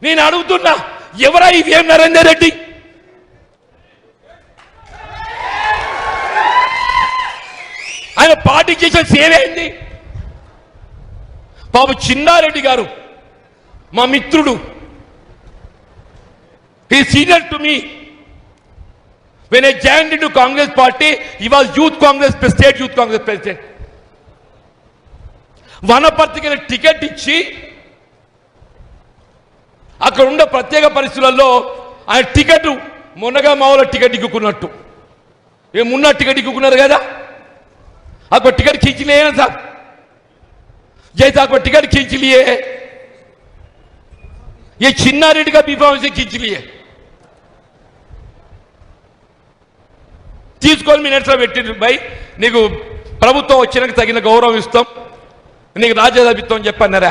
నేను అడుగుతున్నా, ఎవరా ఈ వేం నరేందర్ రెడ్డి? ఆయన పార్టీ చేసిన సేవ ఏంది? బాబు చిన్నారెడ్డి గారు మా మిత్రుడు. He senior to me. When I joined into Congress party, he was Youth Congress, State Youth Congress President. వనపర్తికి టికెట్ ఇచ్చి అక్కడ ఉన్న ప్రత్యేక పరిస్థితులలో ఆయన టికెట్ మొన్నగా మామూలు టికెట్ ఇక్కున్నట్టు ఏమున్న టికెట్ ఇక్కున్నారు కదా, అక్కడ టికెట్ खींच लिए ना साहब, जैसे आपको टिकट खींच लिए ये छिन्ना रेड्डी का बीफाम से खींच लिए. తీసుకొని మినిట్స్లో పెట్టిండ్రు. భయ్ నీకు ప్రభుత్వం వచ్చినాక తగిన గౌరవం ఇస్తాం, నీకు రాజ్యసభ ఇస్తాం అని చెప్పన్నారా?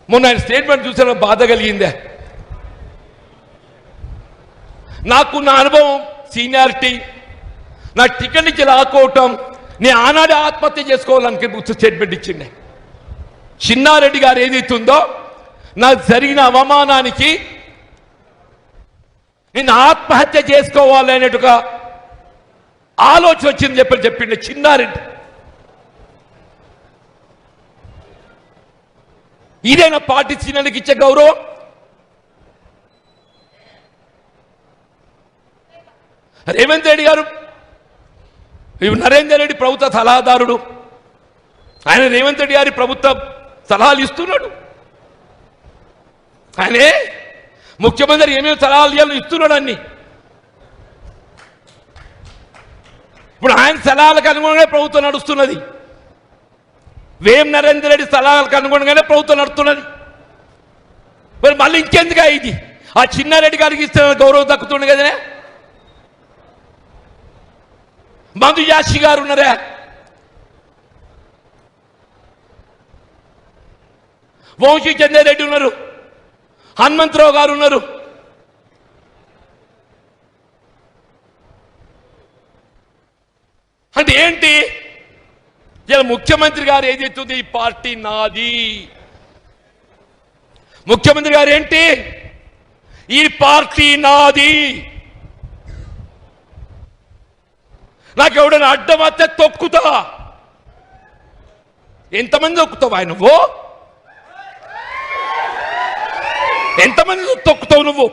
మొన్న ఆయన స్టేట్మెంట్ చూసిన బాధ కలిగిందే. నాకున్న అనుభవం, సీనియారిటీ, నా టికెట్ నుంచి లాక్కోవటం, నేను ఆనాడే ఆత్మహత్య చేసుకోవాలని స్టేట్మెంట్ ఇచ్చిండే. చిన్నారెడ్డి గారు ఏదైతుందో నాకు జరిగిన అవమానానికి నేను ఆత్మహత్య చేసుకోవాలనేట్టుగా ఆలోచన వచ్చింది చెప్పిండే చిన్నారెడ్డి. ఇదేనా పార్టీ సీనియర్లకు ఇచ్చే గౌరవం? రేవంత్ రెడ్డి గారు నరేందర్ రెడ్డి ప్రభుత్వ సలహాదారుడు. ఆయన రేవంత్ రెడ్డి గారి ప్రభుత్వ సలహాలు ఇస్తున్నాడు. ఆయనే ముఖ్యమంత్రి ఏమేమి సలహాలు ఇవ్వాలో ఇస్తున్నాడు అన్ని. ఇప్పుడు ఆయన సలహాలకు అనుగుణంగా ప్రభుత్వం నడుస్తున్నది. వేం నరేందర్ రెడ్డి సలహాలకు అనుగుణంగానే ప్రభుత్వం నడుస్తున్నది. మరి మళ్ళీ ఇంకెందుకు ఇది? ఆ చిన్నారెడ్డి గారికి ఇస్తే గౌరవం దక్కుతుంది కదనే. మందు యాషి గారు ఉన్నారా, వంశీ చంద్రారెడ్డి ఉన్నారు, హనుమంతరావు గారు ఉన్నారు. అంటే ఏంటి? ఇలా ముఖ్యమంత్రి గారు ఏదైతుంది, ఈ పార్టీ నాది. ముఖ్యమంత్రి గారు ఏంటి, ఈ పార్టీ నాది, నాకు ఎవడైనా అడ్డం వస్తే తొక్కుతా. ఎంతమంది తొక్కుతావు ఆయన? నువ్వు ఎంతమంది తొక్కుతావు? నువ్వు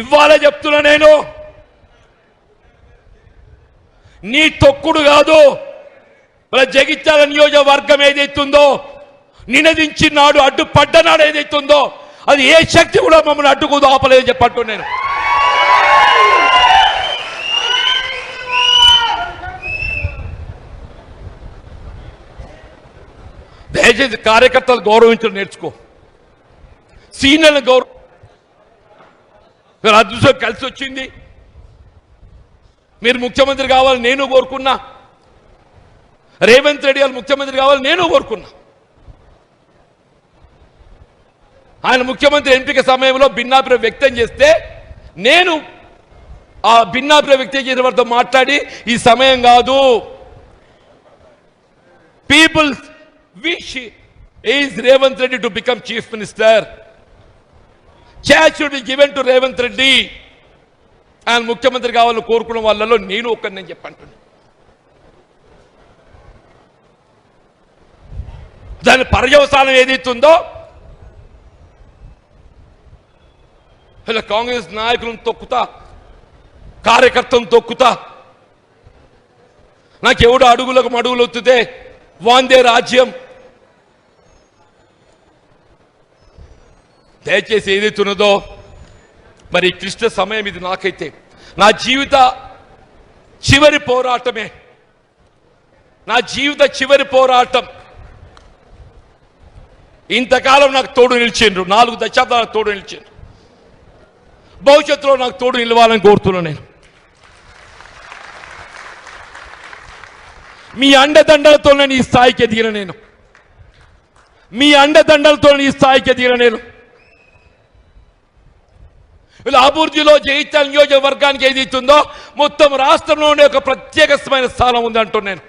ఇవ్వాలే చెప్తున్నా నేను. నీ తొక్కుడు కాదు, మన జగిత్యాల నియోజకవర్గం ఏదైతుందో నినదించి నాడు అడ్డుపడ్డనాడు ఏదైతుందో అది ఏ శక్తి కూడా మమ్మల్ని అడ్డుకు ఆపలేదని చెప్పట్టు నేను. దయచేసి కార్యకర్తలు గౌరవించడం నేర్చుకో, సీనియర్లను గౌరవ. అదృష్టం కలిసి వచ్చింది. మీరు ముఖ్యమంత్రి కావాలని నేను కోరుకున్నా, రేవంత్ రెడ్డి గారు ముఖ్యమంత్రి కావాలని నేను కోరుకున్నా. ఆయన ముఖ్యమంత్రి ఎంపిక సమయంలో భిన్నాభిప్రాయం వ్యక్తం చేస్తే నేను ఆ భిన్నాభిప్రాయం వ్యక్తం చేసిన వారితో మాట్లాడి ఈ సమయం కాదు, people wish is Revanth Reddy to become chief minister. Chance should be given to Revanth Reddy. ఆయన ముఖ్యమంత్రి కావాలని కోరుకున్న వాళ్ళలో నేను ఒక్కరిని నేను చెప్పంటున్నా. దాని పర్యవసానం ఏదైతుందో ఇలా కాంగ్రెస్ నాయకులను తొక్కుతా, కార్యకర్తలను తొక్కుతా, నాకు ఎవడు అడుగులకు మడుగులు ఒత్తితే వాందే రాజ్యం. దయచేసి ఏదైతున్నదో మరి క్లిష్ట సమయం ఇది. నాకైతే నా జీవిత చివరి పోరాటమే, నా జీవిత చివరి పోరాటం. ఇంతకాలం నాకు తోడు నిలిచిండ్రు, 4 దశాబ్దాలు నాకు తోడు నిలిచిండ్రు. భవిష్యత్తులో నాకు తోడు నిలవాలని కోరుతున్నా నేను. మీ అండదండలతో నేను ఈ స్థాయికి ఎదిగిన నేను, మీ అండదండలతో ఈ స్థాయికి ఎదిగిన నేను. వీళ్ళు అభివృద్ధిలో జగిత్యాల నియోజకవర్గానికి ఏది ఇస్తుందో మొత్తం రాష్ట్రంలోనే ఒక ప్రత్యేకమైన స్థానం ఉంది అంటున్నాను.